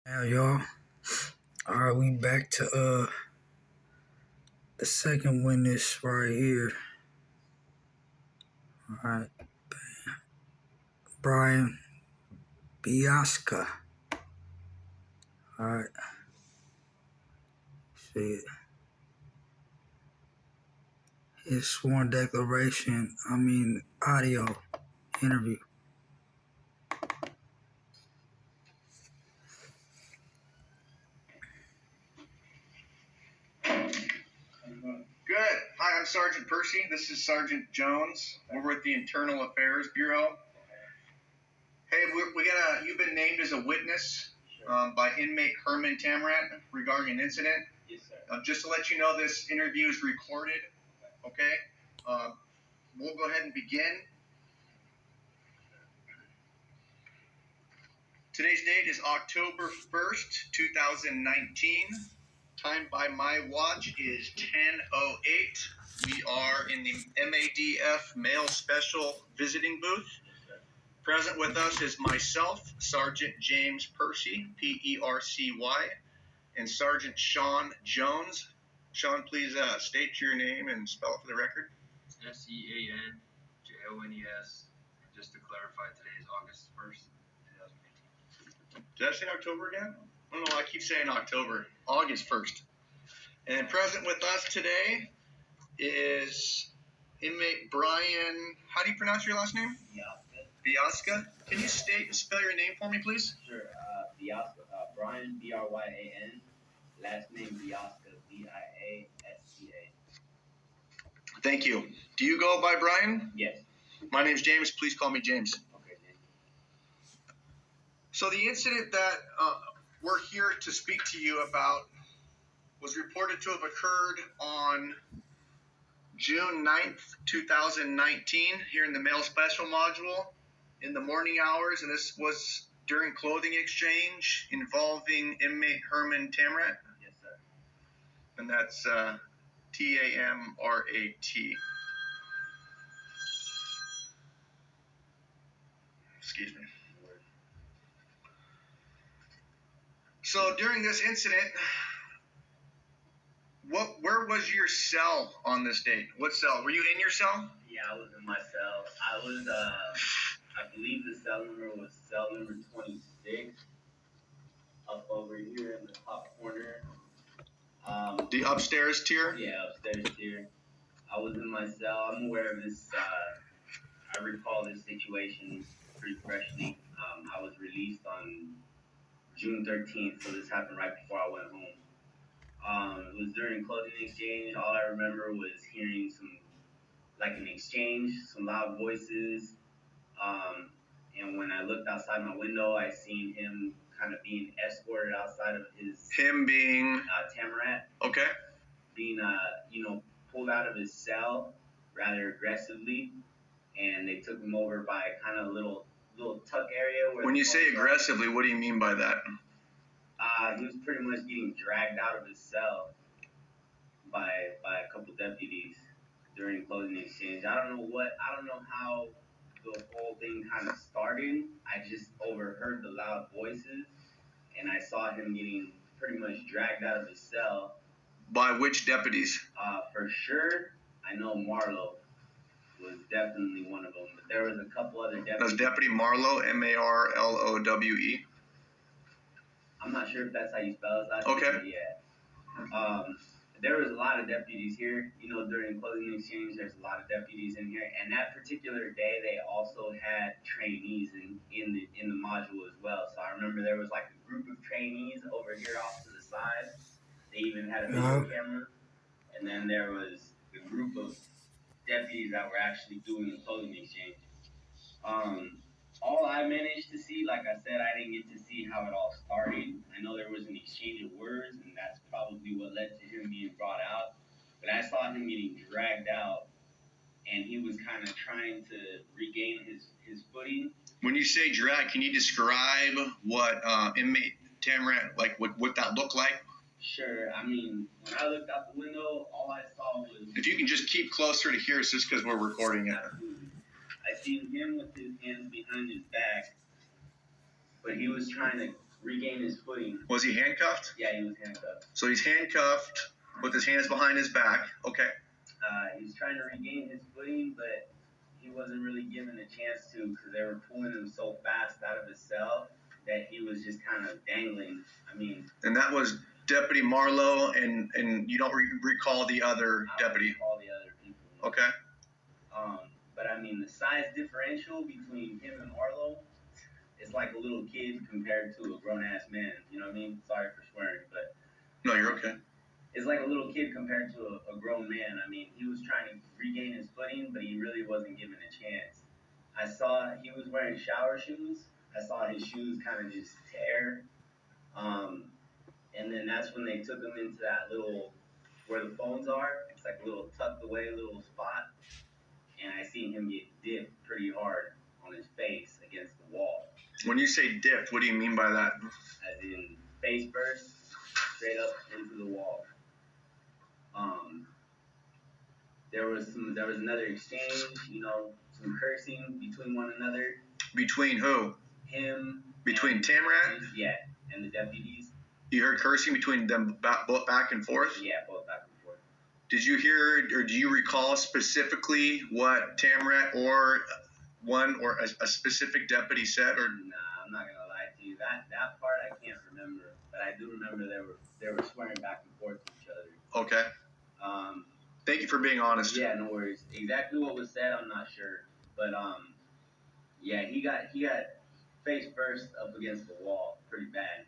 Now, y'all. All right, we back to the second witness right here. All right, Brian Biasca. All right, see it. His sworn declaration. Audio interview. Good. Hi, I'm Sergeant Percy. This is Sergeant Jones. We're with the Internal Affairs Bureau. Hey, you've been named as a witness by inmate Herman Tamrat regarding an incident. Yes, sir. Just to let you know, this interview is recorded. Okay. We'll go ahead and begin. Today's date is October 1st, 2019. Time by my watch is 10:08. We are in the MADF Male Special Visiting Booth. Present with us is myself, Sergeant James Percy, P-E-R-C-Y, and Sergeant Sean Jones. Sean, please state your name and spell it for the record. SEANJONES. Just to clarify, today is August 1st, 2018. Did I say October again? I don't know, I keep saying October. August 1st. And present with us today is inmate Brian, how do you pronounce your last name? Biasca. Can you state and spell your name for me, please? Sure. Biasca. Brian, B-R-Y-A-N. Last name Biasca, B-I-A-S-C-A. Thank you. Do you go by Brian? Yes. My name's James. Please call me James. Okay, James. So the incident that we're here to speak to you about was reported to have occurred on June 9th, 2019, here in the Male Special Module in the morning hours, and this was during clothing exchange involving inmate Herman Tamrat. Yes, sir. And that's T-A-M-R-A-T. Excuse me. So during this incident, where was your cell on this date? What cell? Were you in your cell? Yeah, I was in my cell. I believe the cell number was cell number 26, up over here in the top corner. The upstairs tier? Yeah, upstairs tier. I was in my cell. I'm aware of this. I recall this situation pretty freshly. I was released on June 13th, so this happened right before I went home. It was during clothing exchange. All I remember was hearing an exchange, some loud voices. And when I looked outside my window, I seen him kind of being escorted outside of his... Him being... Tamrat. Okay. Being, pulled out of his cell rather aggressively. And they took him over by kind of a little tuck area. When you say aggressively, what do you mean by that? He was pretty much getting dragged out of his cell by a couple deputies during closing exchange. I don't know how the whole thing kind of started. I just overheard the loud voices, and I saw him getting pretty much dragged out of his cell. By which deputies? For sure, I know Marlowe was definitely one of them, but there was a couple other deputies. That's Deputy Marlowe, M-A-R-L-O-W-E? I'm not sure if that's how you spell his last name. Okay. Yeah. There was a lot of deputies here. During closing exchange, there's a lot of deputies in here. And that particular day, they also had trainees in the module as well. So I remember there was like a group of trainees over here off to the side. They even had a video camera. And then there was the group of deputies that were actually doing the clothing exchange. All I managed to see, like I said, I didn't get to see how it all started. I know there was an exchange of words, and that's probably what led to him being brought out. But I saw him getting dragged out, and he was kind of trying to regain his footing. When you say drag, can you describe what inmate Tamrat, like what that looked like? Sure. When I looked out the window, all I saw was... If you can just keep closer to here, it's just because we're recording it. Absolutely. I seen him with his hands behind his back, but he was trying to regain his footing. Was he handcuffed? Yeah, he was handcuffed. So he's handcuffed with his hands behind his back. Okay. He was trying to regain his footing, but he wasn't really given a chance to because they were pulling him so fast out of his cell that he was just kind of dangling. I mean. And that was Deputy Marlowe, and you don't recall the other deputy? I don't recall the other people. Okay. But I mean, the size differential between him and Marlowe is like a little kid compared to a grown-ass man. You know what I mean? Sorry for swearing, but. No, you're okay. It's like a little kid compared to a grown man. I mean, he was trying to regain his footing, but he really wasn't given a chance. I saw he was wearing shower shoes. I saw his shoes kind of just tear. And then that's when they took him into that little, where the phones are. It's like a little tucked away little spot. And I seen him get dipped pretty hard on his face against the wall. When you say dipped, what do you mean by that? As in face first, straight up into the wall. There was another exchange, some cursing between one another. Between who? Him. Between Tamrat? Yeah, and the deputies. You heard cursing between them both back and forth? Yeah, both back and forth. Did you hear, or do you recall specifically what Tamrat or a specific deputy said? Or Nah, I'm not gonna lie to you. That part I can't remember, but I do remember they were swearing back and forth to each other. Okay. Thank you for being honest. Yeah, no worries. Exactly what was said, I'm not sure, but yeah, he got face first up against the wall, pretty bad.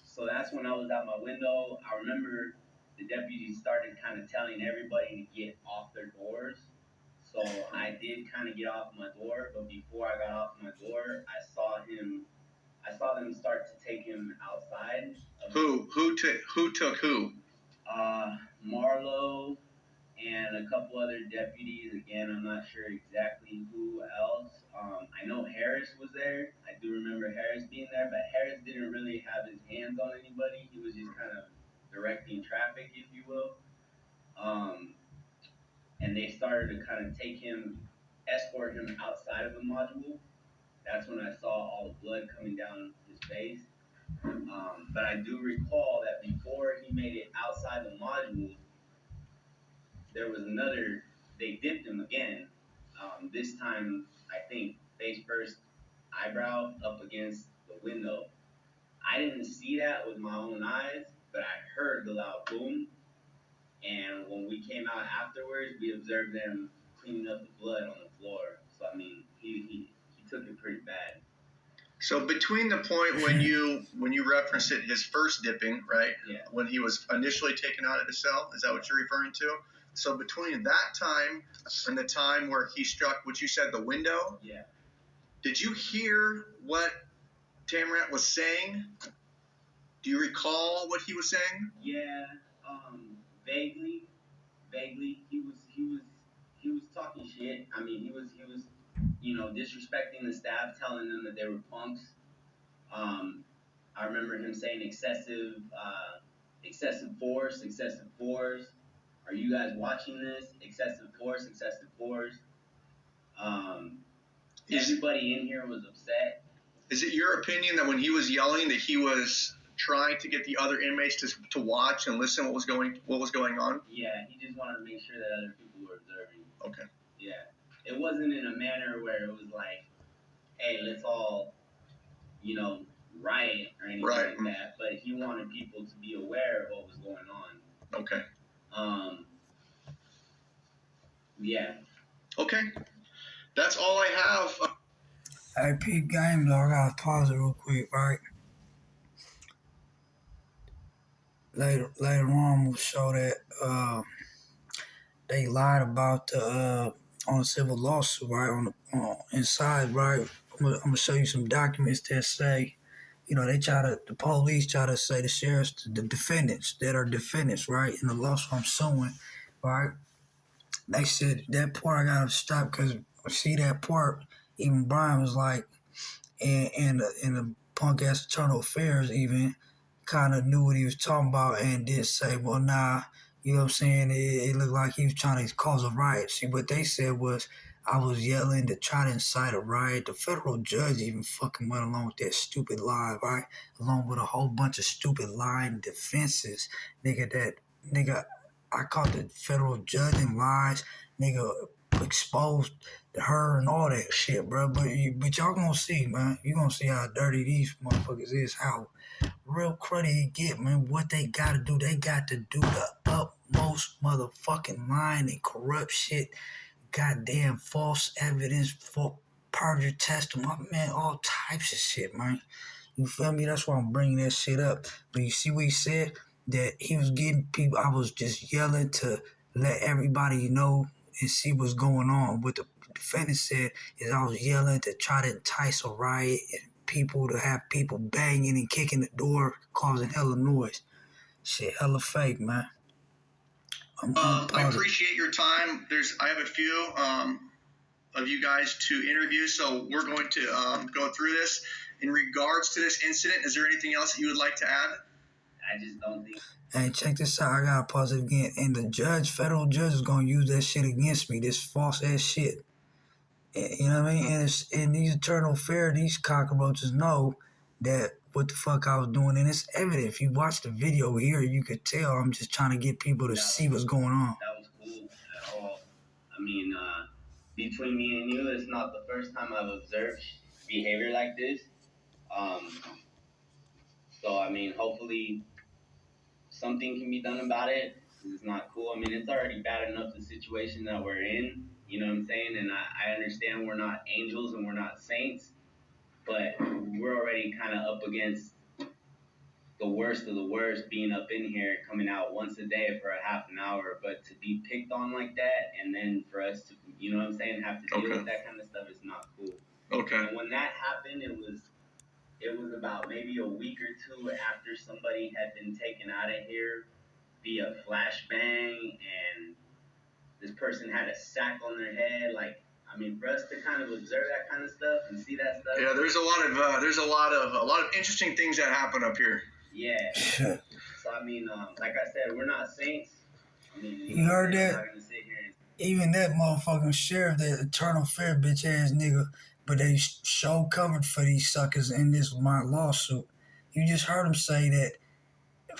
So that's when I was out my window. I remember the deputies started kind of telling everybody to get off their doors. So I did kind of get off my door, but before I got off my door, I saw them start to take him outside. Who took who? Marlowe and a couple other deputies. Again, I'm not sure exactly who else. I know Harris was there. I do remember Harris being there, but Harris didn't really have his hands on anybody. He was just kind of directing traffic, if you will. And they started to kind of escort him outside of the module. That's when I saw all the blood coming down his face. But I do recall that before he made it outside the module, there was they dipped him again. This time, I think, face first, eyebrow up against the window. I didn't see that with my own eyes, but I heard the loud boom. And when we came out afterwards, we observed them cleaning up the blood on the floor. So, I mean, he took it pretty bad. So between the point when you referenced it, his first dipping, right? Yeah. When he was initially taken out of the cell, is that what you're referring to? So between that time and the time where he struck, what you said, the window? Yeah. Did you hear what Tamrat was saying? Do you recall what he was saying? Yeah, vaguely. He was talking shit. I mean, he was disrespecting the staff, telling them that they were punks. I remember him saying excessive force. Are you guys watching this? Excessive force. Everybody in here was upset. Is it your opinion that when he was yelling that he was trying to get the other inmates to watch and listen what was going on? Yeah, he just wanted to make sure that other people were observing. Okay. Yeah. It wasn't in a manner where it was like, hey, let's all, riot or anything like that. But he wanted people to be aware of what was going on. Okay. Yeah. Okay. That's all I have. Hey, Pete Game, though, I gotta pause it real quick, right? Later on, we'll show that they lied about the on a civil lawsuit, right? On the inside, right? I'm gonna show you some documents that say, the police try to say the sheriff's the defendants that are defendants, right? In the lawsuit I'm suing, right? They said that part I gotta stop because see that part. Even Brian was like, and the punk ass Internal Affairs even kind of knew what he was talking about and did say, well, nah, you know what I'm saying? It looked like he was trying to cause a riot. See, what they said was, I was yelling to try to incite a riot. The federal judge even fucking went along with that stupid lie, right? Along with a whole bunch of stupid lying defenses, nigga. I caught the federal judge in lies, nigga. Exposed her and all that shit, bro. But y'all gonna see, man. You gonna see how dirty these motherfuckers is. How real cruddy it get, man. What they gotta do, they got to do the utmost motherfucking lying and corrupt shit. Goddamn false evidence for perjury testimony, man. All types of shit, man. You feel me? That's why I'm bringing that shit up. But you see what he said? That he was getting people. I was just yelling to let everybody know and see what's going on. What the defendant said is I was yelling to try to entice a riot and people to have people banging and kicking the door, causing hella noise. Shit, hella fake, man. I appreciate your time. I have a few of you guys to interview, so we're going to go through this. In regards to this incident, is there anything else that you would like to add? I just don't think. Hey, check this out. I gotta pause it again. And the federal judge is gonna use that shit against me. This false ass shit. You know what I mean? And it's in these eternal fair, these cockroaches know that what the fuck I was doing, and it's evident. If you watch the video here, you could tell I'm just trying to get people to see what's going on. That was cool at all. I mean, between me and you, it's not the first time I've observed behavior like this. So I mean, hopefully something can be done about it. It's not cool. I mean, it's already bad enough the situation that we're in. You know what I'm saying? And I understand we're not angels and we're not saints, but we're already kind of up against the worst of the worst being up in here, coming out once a day for a half an hour. But to be picked on like that, and then for us to, you know what I'm saying, have to deal with that kind of stuff is not cool. Okay. And when that happened, it was about maybe a week or two after somebody had been taken out of here via flashbang, and this person had a sack on their head. Like, I mean, for us to kind of observe that kind of stuff and see that stuff. Yeah, there's a lot of interesting things that happen up here. Yeah. So I mean, like I said, we're not saints. I mean, you heard that? I'm not gonna sit here and... Even that motherfucking sheriff, that eternal fair bitch ass nigga, but they show covered for these suckers in this my lawsuit. You just heard him say that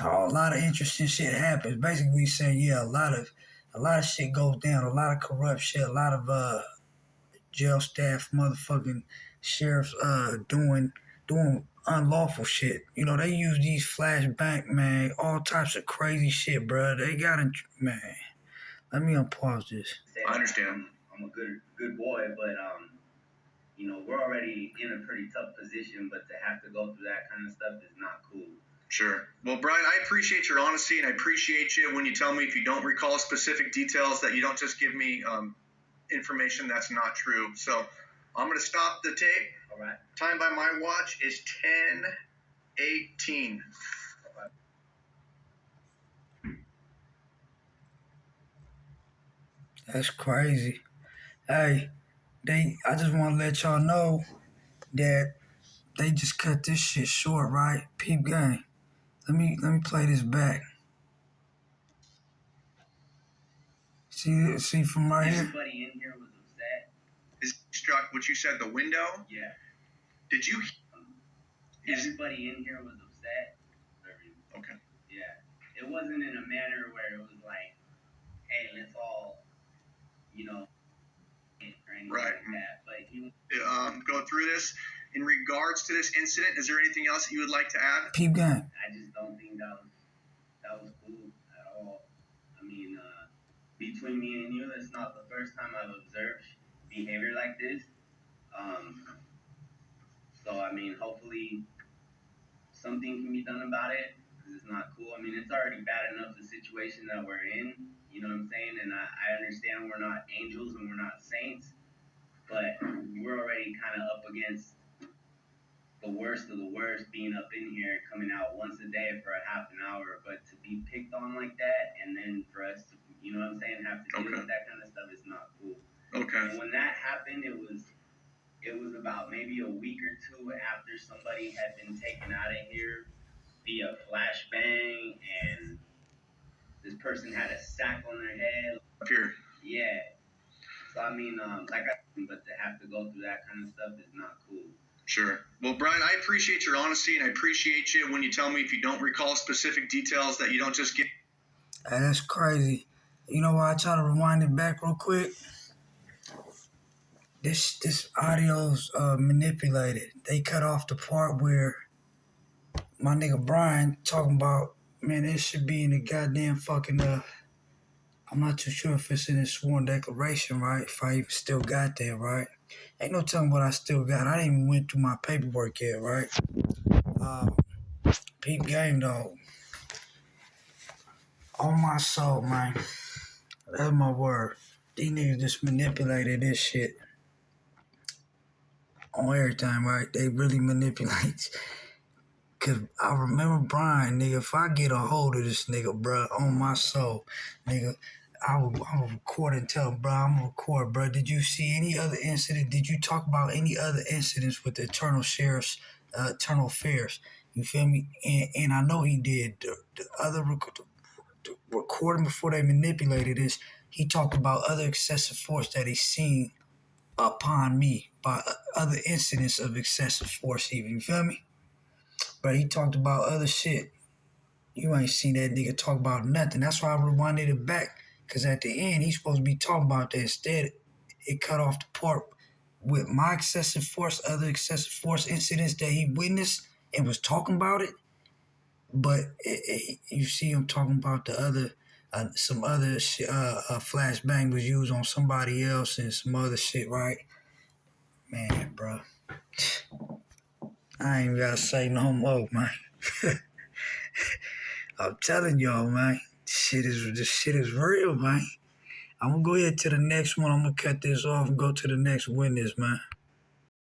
a lot of interesting shit happens. Basically, we saying yeah, a lot of shit goes down, a lot of corrupt shit, a lot of jail staff, motherfucking sheriffs, doing unlawful shit. You know, they use these flashbang, man, all types of crazy shit, bro. They got in, man. Let me unpause this. I understand. I'm a good boy, but you know, we're already in a pretty tough position, but to have to go through that kind of stuff is not cool. Sure. Well, Brian, I appreciate your honesty, and I appreciate you when you tell me if you don't recall specific details that you don't just give me information that's not true. So I'm going to stop the tape. All right. Time by my watch is 10:18. That's crazy. Hey, I just want to let y'all know that they just cut this shit short, right? Peep gang. Let me play this back. See from right here? Everybody in here was upset. Is struck what you said, the window? Yeah. Did you? Everybody in here was upset. Okay. Yeah. It wasn't in a manner where it was like, hey, let's all, you know, or anything right. like that. But he go through this. In regards to this incident, is there anything else that you would like to add? Peep gang. I just don't think that was cool at all. I mean, between me and you, it's not the first time I've observed behavior like this. So I mean, hopefully something can be done about it. It's not cool. I mean, it's already bad enough the situation that we're in. You know what I'm saying? And I understand we're not angels and we're not saints, but we're already kind of up against the worst of the worst being up in here, coming out once a day for a half an hour. But to be picked on like that, and then for us to, you know what I'm saying, have to deal with that kind of stuff is not cool. Okay. And when that happened, it was about maybe a week or two after somebody had been taken out of here via flashbang, and this person had a sack on their head. Up here. Yeah. So I mean, but to have to go through that kind of stuff is not cool. Sure. Well, Brian, I appreciate your honesty, and I appreciate you when you tell me if you don't recall specific details that you don't just get. Hey, that's crazy. You know why I try to rewind it back real quick? This audio's manipulated. They cut off the part where my nigga Brian talking about, man, it should be in the goddamn fucking I'm not too sure if it's in his sworn declaration, right? If I even still got that, right? Ain't no telling what I still got. I didn't even went through my paperwork yet, right? Peep game though. On my soul, man. That's my word. These niggas just manipulated this shit on everything, right? They really manipulate. Cause I remember Brian, nigga, if I get a hold of this nigga, bro, on my soul, nigga, I'm gonna record and tell him, bro, I'm gonna record, bro. Did you see any other incident? Did you talk about any other incidents with the Eternal Sheriff's, Eternal Affairs? You feel me? And I know he did. The other the recording before they manipulated this, he talked about other excessive force that he seen upon me by other incidents of excessive force even. You feel me? But he talked about other shit. You ain't seen that nigga talk about nothing. That's why I rewinded it back. Because at the end, he's supposed to be talking about that. Instead, it cut off the part with my excessive force, other excessive force incidents that he witnessed and was talking about it. But you see him talking about the other, some other shit, flashbang was used on somebody else and some other shit, right? Man, bro. I ain't gotta say no more, man. I'm telling y'all, man. This shit is real, man. I'm gonna go ahead to the next one. I'm gonna cut this off and go to the next witness, man.